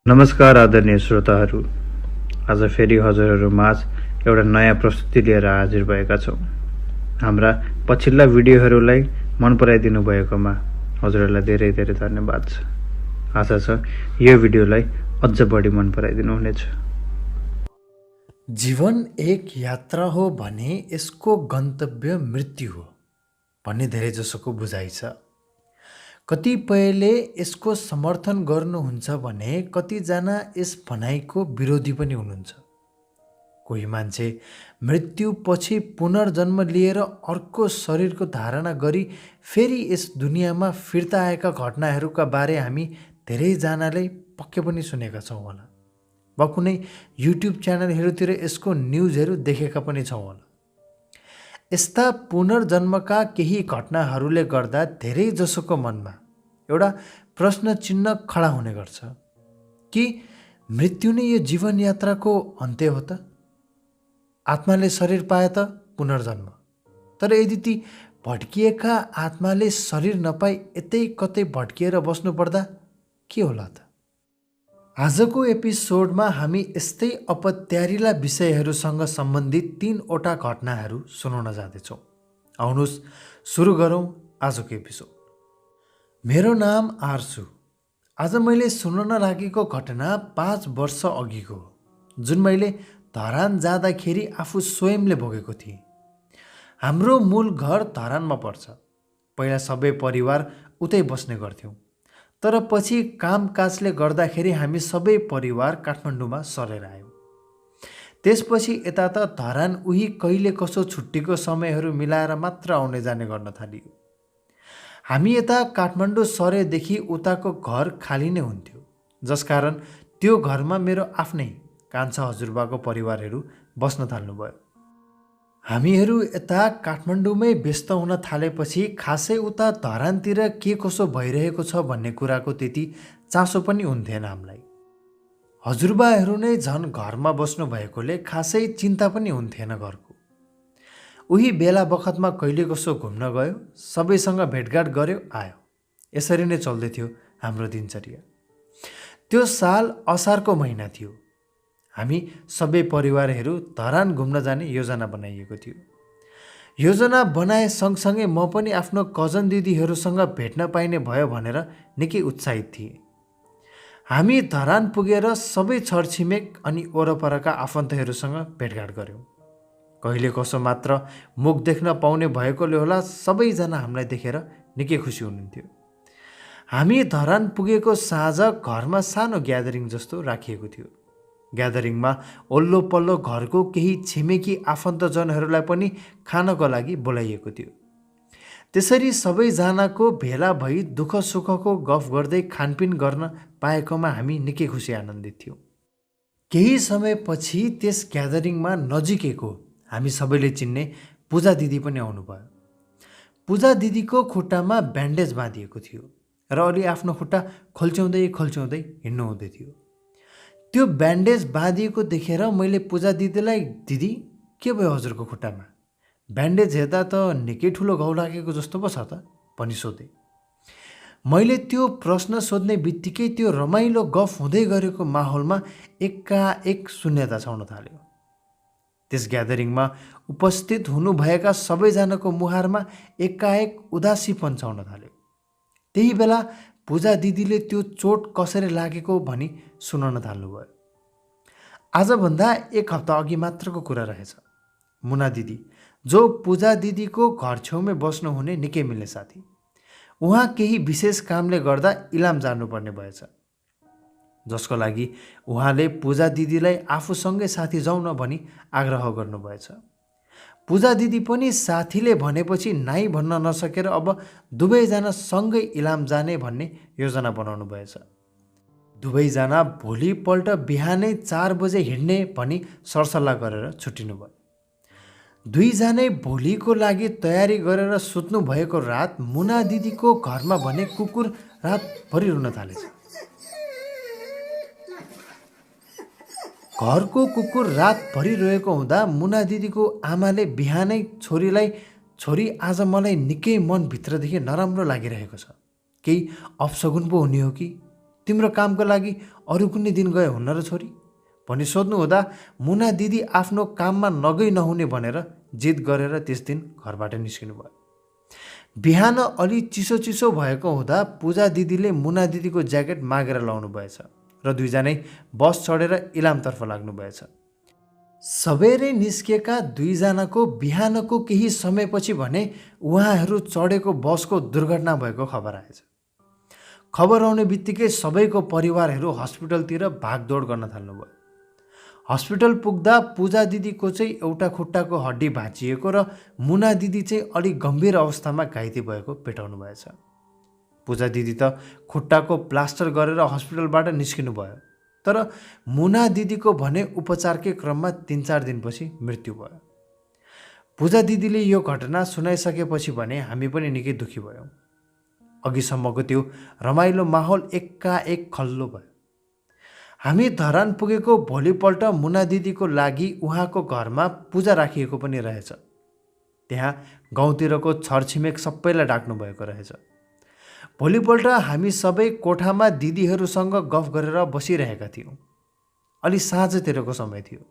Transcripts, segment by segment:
नमस्कार आदरणीय श्रोताहरू। आज फेरि हजुरहरू माझ एउटा नयाँ प्रस्तुति लिएर हाजिर भएका छौँ। हाम्रा पछिल्ला भिडियोहरूलाई मन पराइदिनु भएकोमा हजुरहरूलाई धेरै धेरै धन्यवाद छ। आशा छ यो भिडियोलाई अझ बढी मन पराइदिनु हुनेछ। जीवन एक यात्रा हो भने यसको गन्तव्य मृत्यु हो भन्ने धेरैजसोको बुझाइ छ। कतिपयले यसको समर्थन गर्नुहुन्छ भने कतिजना यस भनाइको विरोधी पनि हुनुहुन्छ। कोही मान्छे मृत्युपछि पुनर्जन्म लिएर अर्को शरीरको धारणा गरी फेरि यस दुनियाँमा फिर्ता आएका घटनाहरूका बारे हामी धेरैजनाले पक्कै पनि सुनेका छौँ होला, वा कुनै युट्युब च्यानलहरूतिर यसको न्युजहरू देखेका पनि छौँ होला। यस्ता पुनर्जन्मका केही घटनाहरूले गर्दा धेरैजसोको मनमा एउटा प्रश्न चिन्ह खडा हुने गर्छ कि मृत्यु नै यो जीवन यात्राको अन्त्य हो त? आत्माले शरीर पाए त पुनर्जन्म, तर यदि ती भड्किएका आत्माले शरीर नपाई यतै कतै भड्किएर बस्नुपर्दा के होला त? आजको एपिसोडमा हामी यस्तै अपत्यारिला विषयहरूसँग सम्बन्धित 3वटा घटनाहरू सुनाउन जाँदैछौँ। आउनुहोस् सुरु गरौँ आजको एपिसोड। मेरो नाम आर्सु। आज मैले सुनाउन लागेको घटना 5 वर्ष अघिको हो, जुन मैले धरान जाँदाखेरि आफू स्वयंले भोगेको थिएँ। हाम्रो मूल घर धरानमा पर्छ। पहिला सबै परिवार उतै बस्ने गर्थ्यौँ, तर पछि कामकाजले गर्दाखेरि हामी सबै परिवार काठमाडौँमा सरेर आयौँ। त्यसपछि यता त धरान उही कहिले कसो छुट्टीको समयहरू मिलाएर मात्र आउने जाने गर्न थालियो। हामी यता काठमाडौँ सरेदेखि उताको घर खाली नै हुन्थ्यो, जसकारण त्यो घरमा मेरो आफ्नै कान्छा हजुरबाको परिवारहरू बस्न थाल्नुभयो। हामीहरू यता काठमाडौँमै व्यस्त हुन थालेपछि खासै उता धरानतिर के कसो भइरहेको छ भन्ने कुराको त्यति चासो पनि हुन्थेन हामीलाई। हजुरबाहरू नै झन् घरमा बस्नु भएकोले खासै चिन्ता पनि हुन्थेन घरको। उही बेला बखतमा कहिले कसो घुम्न गयो, सबैसँग भेटघाट गर्यो, आयो। यसरी नै चल्दै थियो हाम्रो दिनचर्या। त्यो साल असारको महिना थियो। हामी सबै परिवारहरू धरान घुम्न जाने योजना बनाइएको थियो। योजना बनाए सँगसँगै म पनि आफ्नो कजन दिदीहरूसँग भेट्न पाइने भयो भनेर निकै उत्साहित थिएँ। हामी धरान पुगेर सबै छरछिमेक अनि वरपरका आफन्तहरूसँग भेटघाट गऱ्यौँ। कहिले कसो मात्र मुख देख्न पाउने भएकोले होला सबैजना हामीलाई देखेर निकै खुसी हुनुहुन्थ्यो। हामी धरान पुगेको साँझ घरमा सानो ग्यादरिङ जस्तो राखिएको थियो। ग्यादरिङमा ओल्लो पल्लो घरको केही छिमेकी आफन्तजनहरूलाई पनि खानको लागि बोलाइएको थियो। त्यसरी सबैजनाको भेला भई दुःख सुखको गफ गर्दै खानपिन गर्न पाएकोमा हामी निकै खुसी आनन्दित थियौँ। केही समयपछि त्यस ग्यादरिङमा नजिकैको हामी सबैले चिन्ने पूजा दिदी पनि आउनुभयो। पूजा दिदीको खुट्टामा ब्यान्डेज बाँधिएको थियो र अलि आफ्नो खुट्टा खोल्च्याउँदै हिँड्नु हुँदै थियो। त्यो ब्यान्डेज बाँधिएको देखेर मैले पूजा दिदीलाई, दिदी के भयो हजुरको खुट्टामा? ब्यान्डेज हेर्दा त निकै ठुलो घाउ लागेको जस्तो पो छ त भनी सोधेँ। मैले त्यो प्रश्न सोध्ने बित्तिकै त्यो रमाइलो गफ हुँदै गरेको माहौलमा एकाएक शून्यता छाउन थाल्यो। त्यस ग्यादरिङमा उपस्थित हुनुभएका सबैजनाको मुहारमा एकाएक उदासीपन छाउन थाल्यो। त्यही बेला पूजा दिदीले त्यो चोट कसरी लागेको भनी सुनाउन थाल्नुभयो। आजभन्दा 1 हप्ता अघि मात्रको कुरा रहेछ। मुना दिदी, जो पूजा दिदीको घर छेउमै बस्नुहुने निकै मिल्ने साथी, उहाँ केही विशेष कामले गर्दा इलाम जानुपर्ने भएछ, जसको लागि उहाँले पूजा दिदीलाई आफूसँगै साथी जाउँ न भनी आग्रह गर्नुभएछ। पूजा दिदी पनि साथीले भनेपछि नाइ भन्न नसकेर अब दुवैजना सँगै इलाम जाने भन्ने योजना बनाउनु भएछ। दुवैजना भोलिपल्ट बिहानै 4 बजे हिँड्ने भनी सरसल्लाह गरेर छुट्टिनु भयो। दुईजनै भोलिको लागि तयारी गरेर सुत्नु भएको रात मुना दिदीको घरमा भने कुकुर रातभरि रुन थालेछ। घरको कुकुर रातभरि रोएको हुँदा मुना दिदीको आमाले बिहानै छोरीलाई, छोरी आज मलाई निकै मनभित्रदेखि नराम्रो लागिरहेको छ, केही अपशगुन पो हुने हो कि तिम्रो कामको लागि अरू कुनै दिन गए हुन्न र छोरी भनी सोध्नुहुँदा मुना दिदी आफ्नो काममा नगई नहुने भनेर जिद गरेर त्यस दिन घरबाट निस्किनु भयो। बिहान अलि चिसो चिसो भएको हुँदा पूजा दिदीले मुना दिदीको ज्याकेट मागेर लाउनु भएछ र दुईजनै बस चढेर इलामतर्फ लाग्नु भएछ। सबेरै निस्केका दुईजनाको बिहानको केही समयपछि भने उहाँहरू चढेको बसको दुर्घटना भएको खबर आएछ। खबर आउने बित्तिकै सबैको परिवारहरू हस्पिटलतिर भागदौड गर्न थाल्नुभयो। हस्पिटल पुग्दा पूजा दिदीको चाहिँ एउटा खुट्टाको हड्डी भाँचिएको र मुना दिदी चाहिँ अलिक गम्भीर अवस्थामा घाइते भएको भेटाउनु भएछ। पूजा दिदी त खुट्टाको प्लास्टर गरेर हस्पिटलबाट निस्किनु भयो, तर मुना दिदीको भने उपचारकै क्रममा 3-4 दिनपछि मृत्यु भयो। पूजा दिदीले यो घटना सुनाइसकेपछि भने हामी पनि निकै दुखी भयौँ। अघिसम्मको त्यो रमाइलो माहौल एकाएक खल्लो भयो। हामी धरान पुगेको भोलिपल्ट मुना दिदीको लागि उहाँको घरमा पूजा राखिएको पनि रहेछ। त्यहाँ गाउँतिरको छरछिमेक सबैलाई डाक्नु भएको रहेछ। भोलिपल्ट हामी सबै कोठामा दिदीहरूसँग गफ गरेर बसिरहेका थियौँ। अलि साँझतिरको समय थियो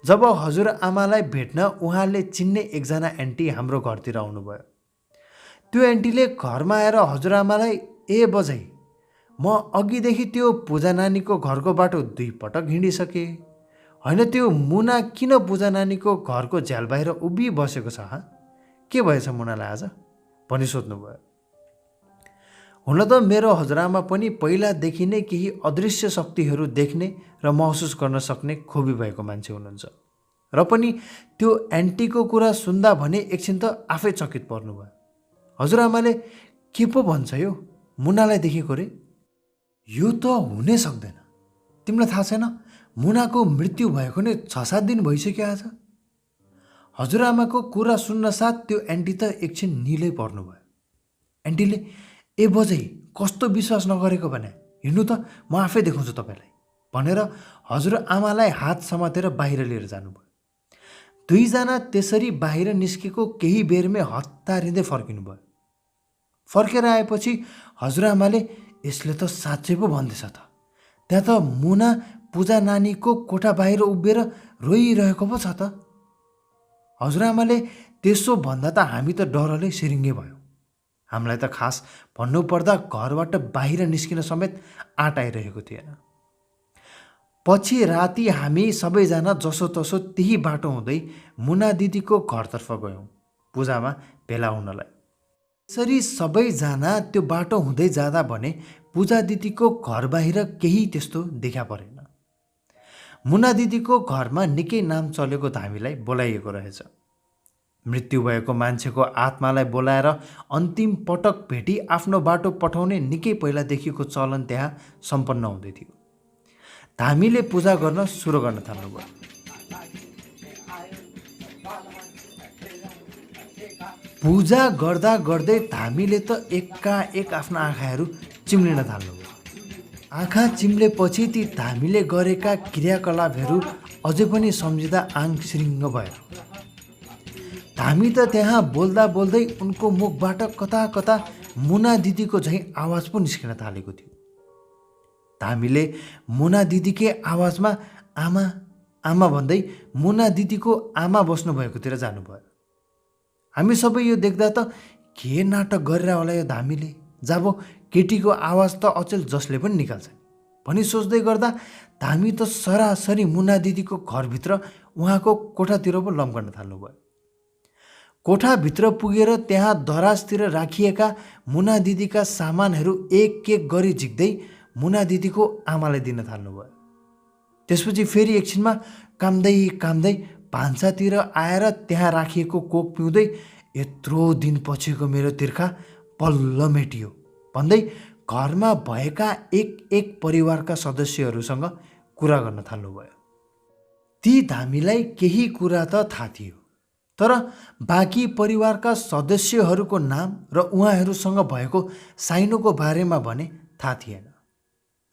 जब हजुरआमालाई भेट्न उहाँले चिन्ने एकजना एन्टी हाम्रो घरतिर आउनुभयो। त्यो एन्टीले घरमा आएर हजुरआमालाई ए बजाई म अघिदेखि त्यो पूजा नानीको घरको बाटो 2 पटक हिँडिसकेँ, होइन त्यो मुना किन पूजा नानीको घरको झ्याल बाहिर उभि बसेको छ के भएछ मुनालाई आज भनी सोध्नुभयो। हुन त मेरो हजुरआमा पनि पहिलादेखि नै केही अदृश्य शक्तिहरू देख्ने र महसुस गर्न सक्ने खोबी भएको मान्छे हुनुहुन्छ र पनि त्यो एन्टीको कुरा सुन्दा भने एकछिन त आफै चकित पर्नुभयो। हजुरआमाले के पो भन्छ यो मुनालाई देखेको रे, यो त हुनै सक्दैन, तिमीलाई थाहा छैन मुनाको मृत्यु भएको नै 6-7 दिन भइसक्यो आज। हजुरआमाको कुरा सुन्न साथ त्यो एन्टी त एकछिन निलै पर्नुभयो। एन्टीले ए बजै कस्तो विश्वास नगरेको भने हिँड्नु त म आफै देखाउँछु तपाईँलाई भनेर हजुरआमालाई हात समातेर बाहिर लिएर जानुभयो। दुईजना त्यसरी बाहिर निस्केको केही बेरमै हतारिँदै फर्किनु भयो। फर्केर आएपछि हजुरआमाले यसले त साँच्चै पो भन्दैछ त, त्यहाँ त मुना पूजा नानीको कोठा बाहिर उभिएर रोइरहेको पो छ त। हजुरआमाले त्यसो भन्दा त हामी त डरले सिरिङ्गे भयौँ। हामीलाई त खास भन्नुपर्दा घरबाट बाहिर निस्किन समेत आँट आइरहेको थिएन। पछि राति हामी सबैजना जसोतसो त्यही बाटो हुँदै मुना दिदीको घरतर्फ गयौँ पूजामा भेला हुनलाई। यसरी सबैजना त्यो बाटो हुँदै जाँदा भने पूजा दिदीको घर बाहिर केही त्यस्तो देखा परेन। मुना दिदीको घरमा निकै नाम चलेको धामीलाई बोलाइएको रहेछ। मृत्यु भएको मान्छेको आत्मालाई बोलाएर अन्तिम पटक भेटी आफ्नो बाटो पठाउने निकै पहिलादेखिको चलन त्यहाँ सम्पन्न हुँदै थियो। धामीले पूजा गर्न सुरु गर्न थाल्नुभयो। पूजा गर्दा गर्दै धामीले त एकाएक आफ्ना आँखाहरू चिम्लिन थाल्नुभयो। आँखा चिम्लेपछि ती धामीले गरेका क्रियाकलापहरू अझै पनि सम्झिँदा आङ सिरिङ्ग भयो। धामी त त्यहाँ बोल्दा बोल्दै उनको मुखबाट कता कता मुना दिदीको झैँ आवाज पो निस्किन थालेको थियो। धामीले मुना दिदीकै आवाजमा आमा आमा भन्दै मुना दिदीको आमा बस्नुभएकोतिर जानुभयो। हामी सबै यो देख्दा त के नाटक गरेर होला यो धामीले, जब केटीको आवाज त अचेल जसले पनि निकाल्छ भनी सोच्दै गर्दा धामी त सरासरी मुना दिदीको घरभित्र उहाँको कोठातिर पो लम्कन थाल्नुभयो। कोठाभित्र पुगेर त्यहाँ दराजतिर राखिएका मुना दिदीका सामानहरू एक एक गरी झिक्दै मुना दिदीको आमालाई दिन थाल्नुभयो। त्यसपछि फेरि एकछिनमा काम्दै काम्दै भान्सातिर आएर त्यहाँ राखिएको कोक पिउँदै यत्रो दिन पछिको मेरो तिर्खा बल्ल मेटियो भन्दै घरमा भएका एक एक परिवारका सदस्यहरूसँग कुरा गर्न थाल्नुभयो। ती धामीलाई केही कुरा त थाहा थियो, तर बाँकी परिवारका सदस्यहरूको नाम र उहाँहरूसँग भएको साइनोको बारेमा भने थाहा थिएन।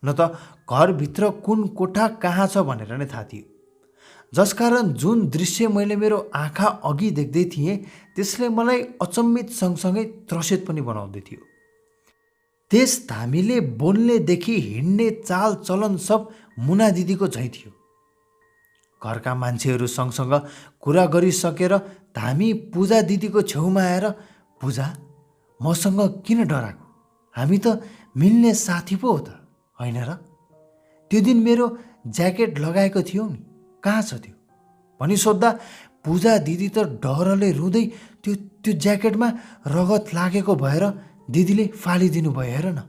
न त घरभित्र कुन कोठा कहाँ छ भनेर नै थाहा थियो। जसकारण जुन दृश्य मैले मेरो आँखा अघि देख्दै थिएँ त्यसले मलाई अचम्मित सँगसँगै त्रसित पनि बनाउँदै थियो। त्यस धामीले बोल्नेदेखि हिँड्ने चाल चलन सब मुना दिदीको झैँ थियो। घरका मान्छेहरू सँगसँग कुरा गरिसकेर धामी पूजा दिदीको छेउमा आएर, पूजा, मसँग किन डराएको? हामी त मिल्ने साथी पो हो त, होइन र? त्यो दिन मेरो ज्याकेट लगाएको थियो नि, कहाँ छ त्यो? भनी सोद्धा पूजा दिदी त डरले रुँदै त्यो ज्याकेटमा रगत लागेको भएर दिदीले फालिदिनु भयो, हेर न,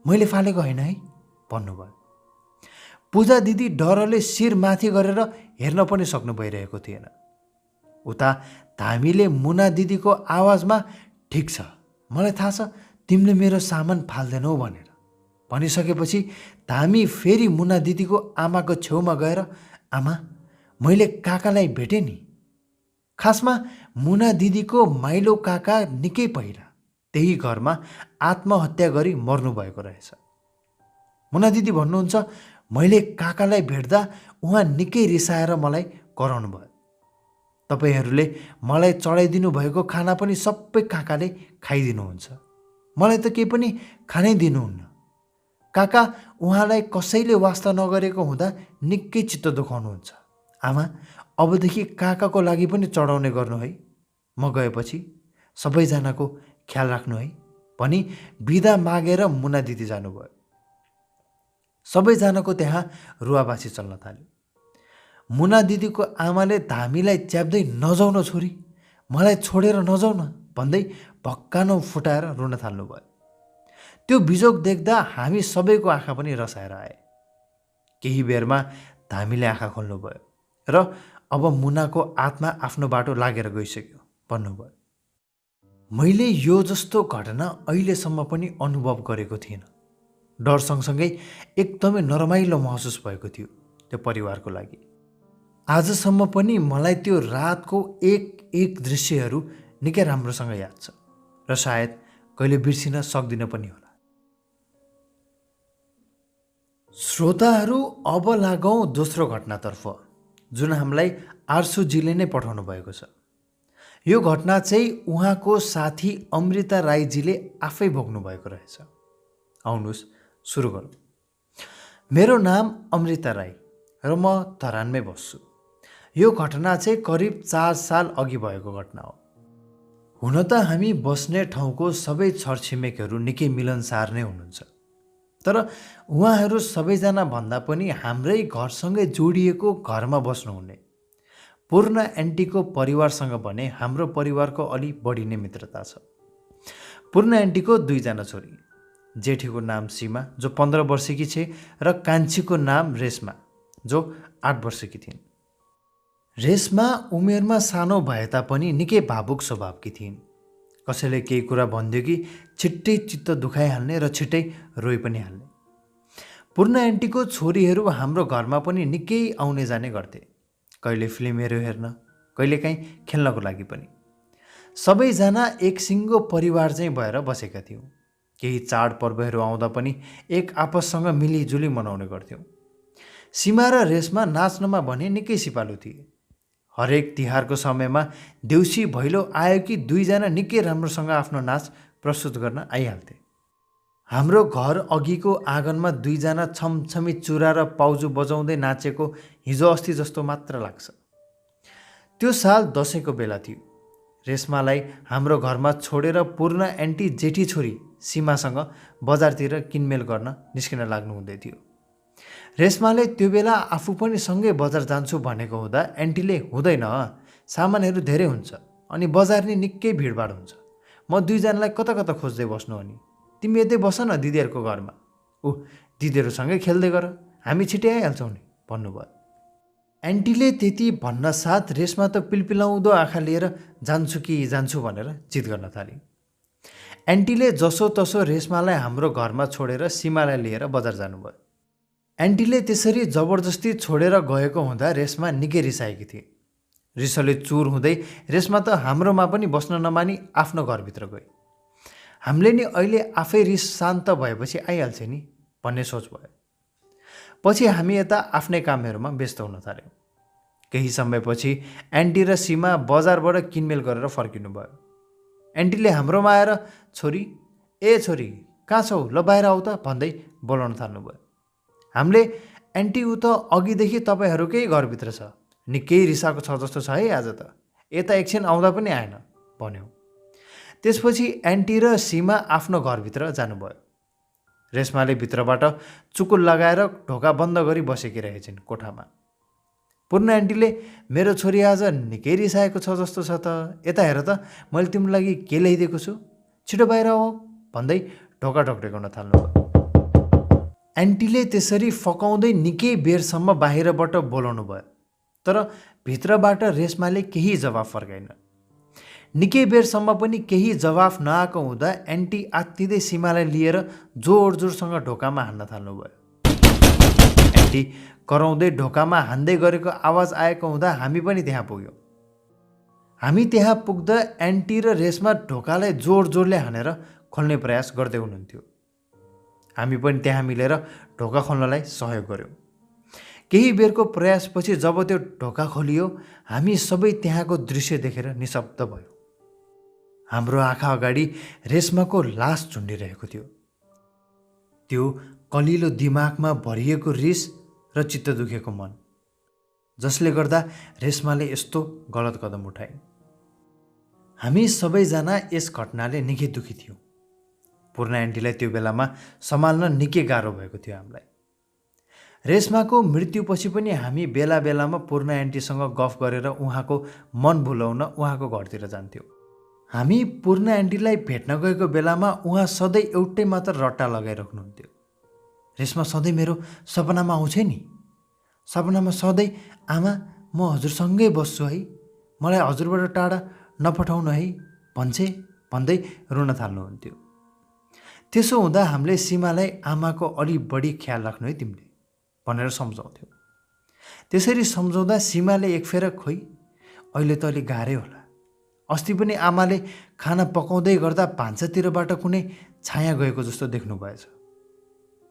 मैले फालेको होइन है भन्नुभयो। पूजा दिदी डरले शिर माथि गरेर हेर्न पनि सक्नु भइरहेको थिएन। उता धामीले मुना दिदीको आवाजमा, ठिक छ, मलाई थाहा छ तिमीले मेरो सामान फाल्दैनौ भनेर भनिसकेपछि धामी फेरि मुना दिदीको आमाको छेउमा गएर, आमा, मैले काकालाई भेटेँ नि। खासमा मुना दिदीको माइलो काका निकै पहिला त्यही घरमा आत्महत्या गरी मर्नुभएको रहेछ। मुना दिदी भन्नुहुन्छ, मैले काकालाई भेट्दा उहाँ निकै रिसाएर मलाई कराउनु भयो। तपाईँहरूले मलाई चढाइदिनु भएको खाना पनि सबै काकाले खाइदिनुहुन्छ, मलाई त केही पनि खानै दिनुहुन्न। काका उहाँलाई कसैले वास्ता नगरेको हुँदा निकै चित्त दुखाउनुहुन्छ। आमा, अबदेखि काकाको लागि पनि चढाउने गर्नु है, म गएपछि सबैजनाको ख्याल राख्नु है भनी बिदा मागेर मुना दिदी जानुभयो। सबैजनाको त्यहाँ रुवाबासी चल्न थाल्यो। मुना दिदीको आमाले धामीलाई च्याप्दै, नजाउ न छोरी, मलाई छोडेर नजाउ न भन्दै भक्कानो फुटाएर रुन थाल्नुभयो। त्यो बिजोग देख्दा हामी सबैको आँखा पनि रसाएर आए। केही बेरमा धामीले आँखा खोल्नुभयो र अब मुनाको आत्मा आफ्नो बाटो लागेर गइसक्यो भन्नुभयो। मैले यो जस्तो घटना अहिलेसम्म पनि अनुभव गरेको थिइनँ। डर सँगसँगै एकदमै नरमाइलो महसुस भएको थियो त्यो परिवारको लागि। आजसम्म पनि मलाई त्यो रातको एक दृश्यहरू निकै राम्रोसँग याद छ र सायद कहिले बिर्सिन सक्दिनँ पनि होला। श्रोताहरू, अब लागौँ दोस्रो घटनातर्फ, जुन हामीलाई आर्सुजीले नै पठाउनु भएको छ। यो घटना चाहिँ उहाँको साथी अमृता राईजीले आफै भोग्नु भएको रहेछ। आउनुहोस् सुरु गरौँ। मेरो नाम अमृता राई र म धरानमै बस्छु। यो घटना चाहिँ करिब 4 साल अघि भएको घटना हो। हुन त हामी बस्ने ठाउँको सबै छरछिमेकहरू निकै मिलनसार नै हुनुहुन्छ, तर उहाँहरू सबैजना भन्दा पनि हाम्रै घरसँगै जोडिएको घरमा बस्नुहुने पूर्ण एन्टीको परिवारसँग भने हाम्रो परिवारको अलि बढी नै मित्रता छ। पूर्ण एन्टीको 2 जना छोरी, जेठीको नाम सीमा जो 15 वर्षकी छे र कान्छीको नाम रेशमा जो 8 वर्षकी थिइन्। रेशमा उमेरमा सानो भए तापनि निकै भावुक स्वभावकी थिइन्। कसैले केही कुरा भनिदियो कि छिट्टै चित्त दुखाइहाल्ने र छिट्टै रोइ पनि हाल्ने। पूर्ण एन्टीको छोरीहरू हाम्रो घरमा पनि निकै आउने जाने गर्थे, कहिले फिल्महरू हेर्न, कहिले काहीँ खेल्नको लागि पनि। सबैजना एक सिङ्गो परिवार चाहिँ भएर बसेका थियौँ। केही चाडपर्वहरू आउँदा पनि एक आपससँग मिलिजुली मनाउने गर्थ्यौँ। सीमा र रेशमा नाच्नमा भने निकै सिपालु थिए। हरेक तिहारको समयमा देउसी भैलो आयो कि 2 जना निकै राम्रोसँग आफ्नो नाच प्रस्तुत गर्न आइहाल्थे। हाम्रो घर अघिको आँगनमा 2 जना छमछमी चुरा र पाउजु बजाउँदै नाचेको हिजो अस्ति जस्तो मात्र लाग्छ। त्यो साल दसैँको बेला थियो। रेशमालाई हाम्रो घरमा छोडेर पूर्ण एन्टी जेठी छोरी सीमासँग बजारतिर किनमेल गर्न निस्किन लाग्नु हुँदै थियो। रेशमाले त्यो बेला आफू पनि सँगै बजार जान्छु भनेको हुँदा एन्टीले, हुँदैन, सामानहरू धेरै हुन्छ अनि बजार नि निकै भिडभाड हुन्छ, म 2 जनालाई कता कता खोज्दै बस्नु, अनि तिमी यतै बस न दिदीहरूको घरमा, दिदीहरूसँगै खेल्दै गर, हामी छिटै आइहाल्छौँ नि भन्नुभयो। एन्टीले त्यति भन्न साथ रेशमा त पिलपिलाउँदो आँखा लिएर जान्छु भनेर जिद गर्न थाली। एन्टीले जसो तसो रेशमालाई हाम्रो घरमा छोडेर सीमालाई लिएर बजार जानुभयो। एन्टीले त्यसरी जबरजस्ती छोडेर गएको हुँदा रेशमा निकै रिसाएकी थिए। रिसले चुर हुँदै रेशमा त हाम्रोमा पनि बस्न नमानी आफ्नो घरभित्र गए। हामीले नि अहिले आफै रिस शान्त भएपछि आइहाल्छ नि भन्ने सोच भयो। पछि हामी यता आफ्नै कामहरूमा व्यस्त हुन थाल्यौँ। केही समयपछि एन्टी र सीमा बजारबाट किनमेल गरेर फर्किनु भयो। एन्टीले हाम्रोमा आएर, छोरी कहाँ छौ, ल बाहिर आऊ त भन्दै बोलाउन थाल्नुभयो। हामीले एन्टी ऊ त अघिदेखि तपाईँहरूकै घरभित्र छ, निकै रिसाएको छ जस्तो छ है आज त, यता एकछिन आउँदा पनि आएन भन्यो। त्यसपछि एन्टी र सीमा आफ्नो घरभित्र जानुभयो। रेशमाले भित्रबाट चुकुल लगाएर ढोका बन्द गरी बसेकी रहेछन् कोठामा। पूर्ण एन्टीले मेरो छोरी आज निकै रिसाएको छ जस्तो छ त, यता हेर त मैले तिम्रो लागि के ल्याइदिएको छु, छिटो बाहिर आऊ भन्दै ढोका ढोक्रेकाउन थाल्नुभयो। एन्टीले त्यसरी फकाउँदै निकै बेरसम्म बाहिरबाट बोलाउनु भयो, तर भित्रबाट रेशमाले केही जवाफ फर्काइन। निकै बेरसम्म पनि केही जवाफ नआएको हुँदा एन्टी आत्तिँदै सीमालाई लिएर जोड जोडसँग ढोकामा हान्न थाल्नुभयो। एन्टी कराउँदै ढोकामा हान्दै गरेको आवाज आएको हुँदा हामी पनि त्यहाँ पुग्यौँ। हामी त्यहाँ पुग्दा एन्टी र रेशमा ढोकालाई जोड जोडले हानेर खोल्ने प्रयास गर्दै हुनुहुन्थ्यो। हामी पनि त्यहाँ मिलेर ढोका खोल्नलाई सहयोग गऱ्यौँ। केही बेरको प्रयासपछि जब त्यो ढोका खोलियो, हामी सबै त्यहाँको दृश्य देखेर निशब्द भयो। हाम्रो आँखा अगाडि रेशमाको लास झुन्डिरहेको थियो। त्यो कलिलो दिमागमा भरिएको रिस र चित्त दुखेको मन, जसले गर्दा रेशमाले यस्तो गलत कदम उठाइन्। हामी सबैजना यस घटनाले निकै दुखी थियौँ। पूर्ण एन्टीलाई त्यो बेलामा सम्हाल्न निकै गाह्रो भएको थियो हामीलाई। रेशमाको मृत्युपछि पनि हामी बेला बेलामा पूर्ण एन्टीसँग गफ गरेर उहाँको मन भुलाउन उहाँको घरतिर जान्थ्यौँ। हामी पूर्ण एन्टीलाई भेट्न गएको बेलामा उहाँ सधैँ एउटै मात्र रट्टा लगाइराख्नुहुन्थ्यो, रेशमा सधैँ मेरो सपनामा आउँछ नि, सपनामा सधैँ आमा म हजुरसँगै बस्छु है, मलाई हजुरबाट टाढा नपठाउनु है भन्दै रुन थाल्नुहुन्थ्यो। त्यसो हुँदा हामीले सीमालाई आमाको अलि बढी ख्याल राख्नु है तिमीले भनेर सम्झाउँथ्यौँ। त्यसरी सम्झाउँदा सीमाले एकफेर खोइ अहिले त अलिक गाह्रै होला, अस्ति पनि आमाले खाना पकाउँदै गर्दा भान्सातिरबाट कुनै छाया गएको जस्तो देख्नु भएछ।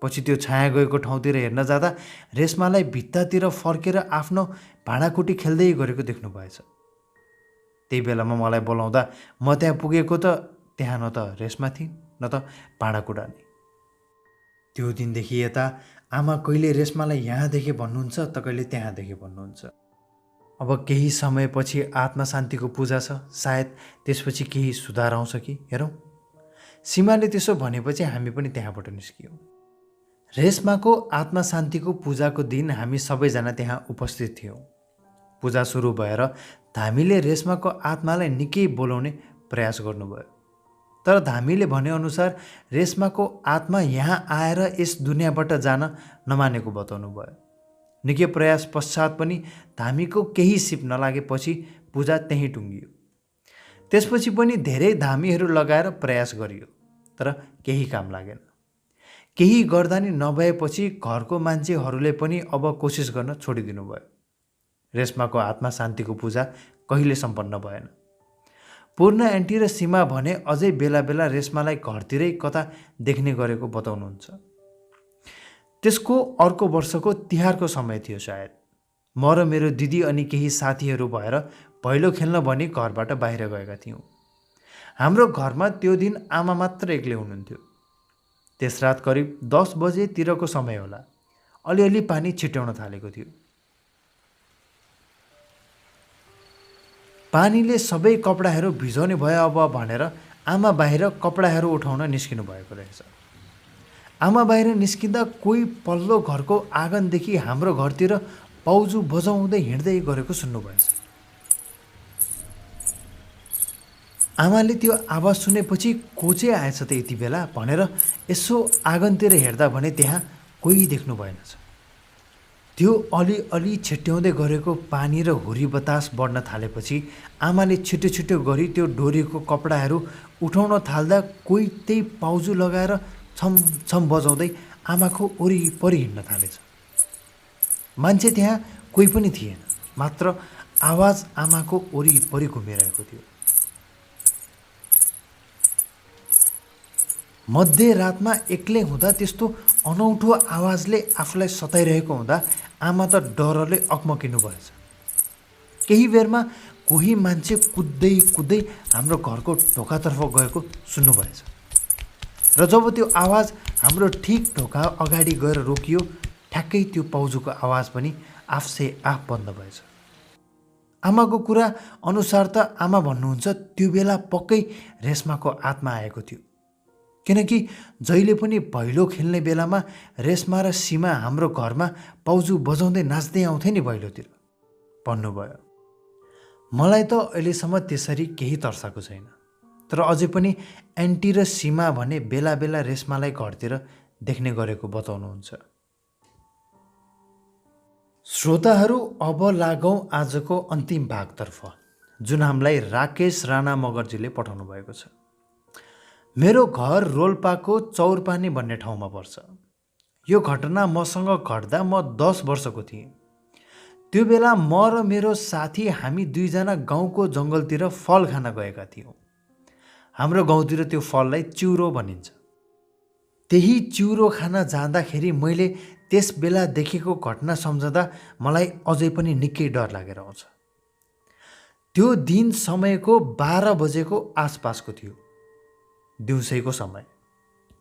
पछि त्यो छाया गएको ठाउँतिर हेर्न जाँदा रेशमालाई भित्तातिर फर्केर आफ्नो भाँडाकुटी खेल्दै गरेको देख्नु भएछ। त्यही बेलामा मलाई बोलाउँदा म त्यहाँ पुगेको त त्यहाँ न त रेशमा थिइन् न त भाँडाकुँडा नै। त्यो दिनदेखि यता आमा कहिले रेशमालाई यहाँ देखे भन्नुहुन्छ त कहिले त्यहाँ देखे भन्नुहुन्छ। अब केही समयपछि आत्मा शान्तिको पूजा छ, सायद त्यसपछि केही सुधार आउँछ कि हेरौँ। सीमाले त्यसो भनेपछि हामी पनि त्यहाँबाट निस्कियौँ। रेशमाको आत्मा शान्तिको पूजाको दिन हामी सबैजना त्यहाँ उपस्थित थियौँ। पूजा सुरु भएर धामीले रेशमाको आत्मालाई निकै बोलाउने प्रयास गर्नुभयो, तर धामीले भनेअनुसार रेशमाको आत्मा यहाँ आएर यस दुनियाँबाट जान नमानेको बताउनु भयो। निकै प्रयास पश्चात पनि धामीको केही सिप नलागेपछि पूजा त्यहीँ टुङ्गियो। त्यसपछि पनि धेरै धामीहरू लगाएर प्रयास गरियो, तर केही काम लागेन। केही गर्दा नि नभएपछि घरको मान्छेहरूले पनि अब कोसिस गर्न छोडिदिनु भयो। रेशमाको आत्मा शान्तिको पूजा कहिले सम्पन्न भएन। पूर्ण एन्टी र सीमा भने अझै बेला बेला रेशमालाई घरतिरै कता देख्ने गरेको बताउनुहुन्छ। त्यसको अर्को वर्षको तिहारको समय थियो सायद। म र मेरो दिदी अनि केही साथीहरू भएर भैलो खेल्न भनी घरबाट बाहिर गएका थियौँ। हाम्रो घरमा त्यो दिन आमा मात्र एक्लै हुनुहुन्थ्यो। त्यस रात करिब 10 बजेतिरको समय होला। अलिअलि पानी छिट्याउन थालेको थियो। पानीले सबै कपडाहरू भिजाउने भयो अब भनेर आमा बाहिर कपडाहरू उठाउन निस्किनु भएको रहेछ। आमा बाहिर निस्किँदा कोही पल्लो घरको आँगनदेखि हाम्रो घरतिर पाउजु बजाउँदै हिँड्दै गरेको सुन्नुभएछ। आमाले त्यो आवाज सुनेपछि को चाहिँ आएछ त यति बेला भनेर यसो आँगनतिर हेर्दा भने त्यहाँ कोही देख्नु भएनछ। त्यो अलिअलि छिट्याउँदै गरेको पानी र हुरी बतास बढ्न थालेपछि आमाले छिटो छिटो गरी त्यो डोरीको कपडाहरू उठाउन थाल्दा कोही त्यही पाउजु लगाएर छम छम बजाउँदै आमाको वरिपरि हिँड्न थालेछ। मान्छे त्यहाँ कोही पनि थिएन, मात्र आवाज आमाको वरिपरि घुमिरहेको थियो। मध्यरातमा एक्लै हुँदा त्यस्तो अनौठो आवाजले आफूलाई सताइरहेको हुँदा आमा त डरले अकमकिनु भएछ। केही बेरमा कोही मान्छे कुद्दै कुद्दै हाम्रो घरको ढोकातर्फ गएको सुन्नुभएछ। र जब त्यो आवाज हाम्रो ठिक ढोका अगाडि गएर रोकियो, ठ्याक्कै त्यो पाउजूको आवाज पनि आफसे आफ बन्द भएछ। आमाको कुरा अनुसार त आमा भन्नुहुन्छ त्यो बेला पक्कै रेशमाको आत्मा आएको थियो, किनकि जहिले पनि भैलो खेल्ने बेलामा रेशमा र सीमा हाम्रो घरमा पाउजू बजाउँदै नाच्दै आउँथे नि भैलोतिर भन्नुभयो। मलाई त अहिलेसम्म त्यसरी केही तर्साएको छैन, तर अझै पनि एन्टी र सीमा भने बेला बेला रेशमालाई घरतिर देख्ने गरेको बताउनुहुन्छ। श्रोताहरू, अब लागौँ आजको अन्तिम भागतर्फ, जुन हामीलाई राकेश राणा मगर्जीले पठाउनु भएको छ। मेरो घर रोल्पाको चौरपानी भन्ने ठाउँमा पर्छ। यो घटना मसँग घट्दा म 10 वर्षको थिएँ। त्यो बेला म र मेरो साथी हामी दुईजना गाउँको जङ्गलतिर फल खान गएका थियौँ। हाम्रो गाउँतिर त्यो फललाई चिउरो भनिन्छ। त्यही चिउरो खान जाँदाखेरि मैले त्यस बेला देखेको घटना सम्झँदा मलाई अझै पनि निकै डर लागेर आउँछ। त्यो दिन समयको 12 बजेको आसपासको थियो, दिउँसैको समय।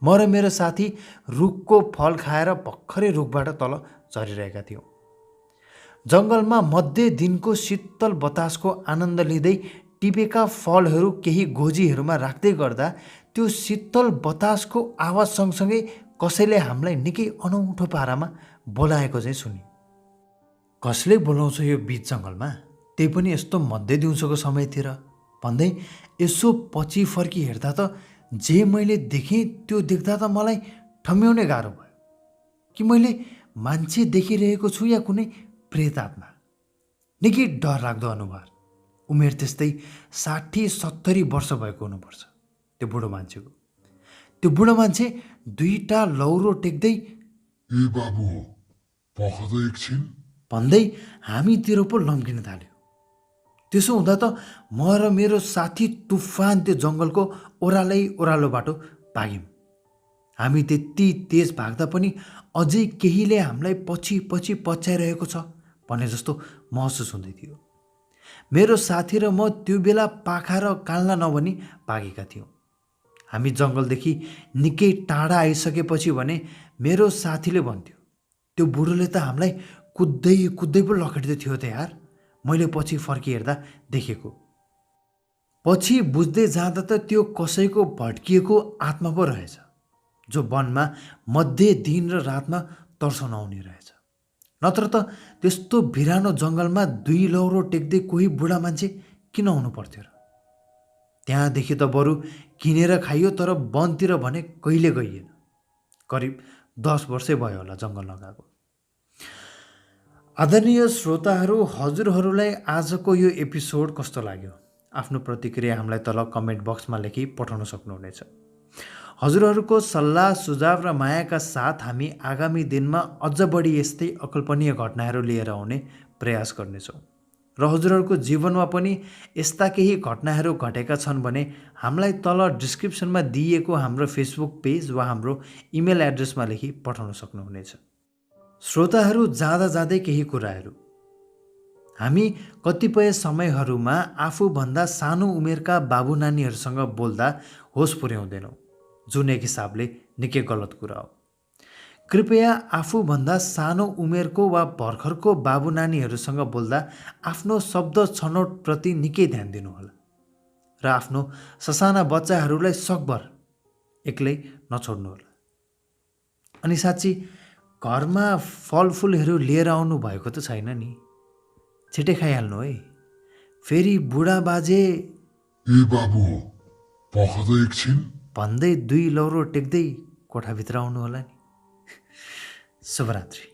म र मेरो साथी रुखको फल खाएर भर्खरै रुखबाट तल झरिरहेका थियौँ। जङ्गलमा मध्य दिनको शीतल बतासको आनन्द लिँदै टिपेका फलहरू केही गोजीहरूमा राख्दै गर्दा त्यो शीतल बतासको आवाज सँगसँगै कसैले हामीलाई निकै अनौठो पारामा बोलाएको चाहिँ सुन्यो। कसले बोलाउँछ यो बिच जङ्गलमा, त्यही पनि यस्तो मध्य दिउँसोको समयतिर भन्दै यसो पछि फर्की हेर्दा त जे मैले देखेँ त्यो देख्दा त मलाई ठम्ब्याउनै गाह्रो भयो कि मैले मान्छे देखिरहेको छु या कुनै प्रेत आत्मा। निकै डर लाग्दो अनुहार, उमेर त्यस्तै 60-70 वर्ष भएको हुनुपर्छ त्यो बुढो मान्छेको। त्यो बुढो मान्छे 2टा लौरो टेक्दै ए बाबु पखत एकछिन भन्दै हामीतिर पो लम्किन थाल्यो। त्यसो हुँदा त म र मेरो साथी तुफान त्यो जङ्गलको ओह्रालो बाटो भाग्यौँ। हामी त्यति तेज भाग्दा पनि अझै केहीले हामीलाई पछि पछि पछ्याइरहेको छ भने जस्तो महसुस हुँदै थियो। मेरो साथी र म त्यो बेला पाखा र काल्ना नभनी भागेका थियौँ। हामी जङ्गलदेखि निकै टाढा आइसकेपछि भने मेरो साथीले भन्थ्यो, त्यो बुढोले त हामीलाई कुद्दै कुद्दै पो लखेट्दै थियो त यार, मैले पछि फर्किहेर्दा देखेको। पछि बुझ्दै जाँदा त त्यो कसैको भड्किएको आत्मा पो रहेछ, जो वनमा मध्य दिन र रातमा तर्साउन आउने रहेछ। नत्र त त्यस्तो भिरानो जङ्गलमा 2 लौरो टेक्दै कोही बुढा मान्छे किन आउनु पर्थ्यो र? त्यहाँदेखि त बरु किनेर खाइयो, तर वनतिर भने कहिले गइएन। करिब 10 वर्षै भयो होला जङ्गल नगएको। आदरणीय श्रोताहरू, हजुरहरूलाई आजको यो एपिसोड कस्तो लाग्यो? आफ्नो प्रतिक्रिया हामीलाई तल कमेन्ट बक्समा लेखी पठाउन सक्नुहुनेछ। हजुरहरूको सल्लाह सुझाव र मायाका साथ हामी आगामी दिनमा अझ बढी यस्तै अकल्पनीय घटनाहरू लिएर आउने प्रयास गर्नेछौँ। र हजुरहरूको जीवनमा पनि यस्ता केही घटनाहरू घटेका छन् भने हामीलाई तल डिस्क्रिप्सनमा दिइएको हाम्रो फेसबुक पेज वा हाम्रो इमेल एड्रेसमा लेखी पठाउन सक्नुहुनेछ। श्रोताहरू, जाँदा जाँदै केही कुराहरू। हामी कतिपय समयहरूमा आफूभन्दा सानो उमेरका बाबु नानीहरूसँग बोल्दा होस पुर्याउँदैनौँ, जुन एक हिसाबले निकै गलत कुरा हो। कृपया आफूभन्दा सानो उमेरको वा भर्खरको बाबु नानीहरूसँग बोल्दा आफ्नो शब्द छनौटप्रति निकै ध्यान दिनुहोला र आफ्नो ससाना बच्चाहरूलाई सकभर एक्लै नछोड्नुहोला। अनि साँच्ची घरमा फलफुलहरू लिएर आउनु भएको त छैन नि? छिटै खाइहाल्नु है, फेरि बुढा बाजे ए बाबु पखत एकछिन भन्दै 2 लौरो टेक्दै कोठाभित्र आउनु होला नि। शुभरात्रि।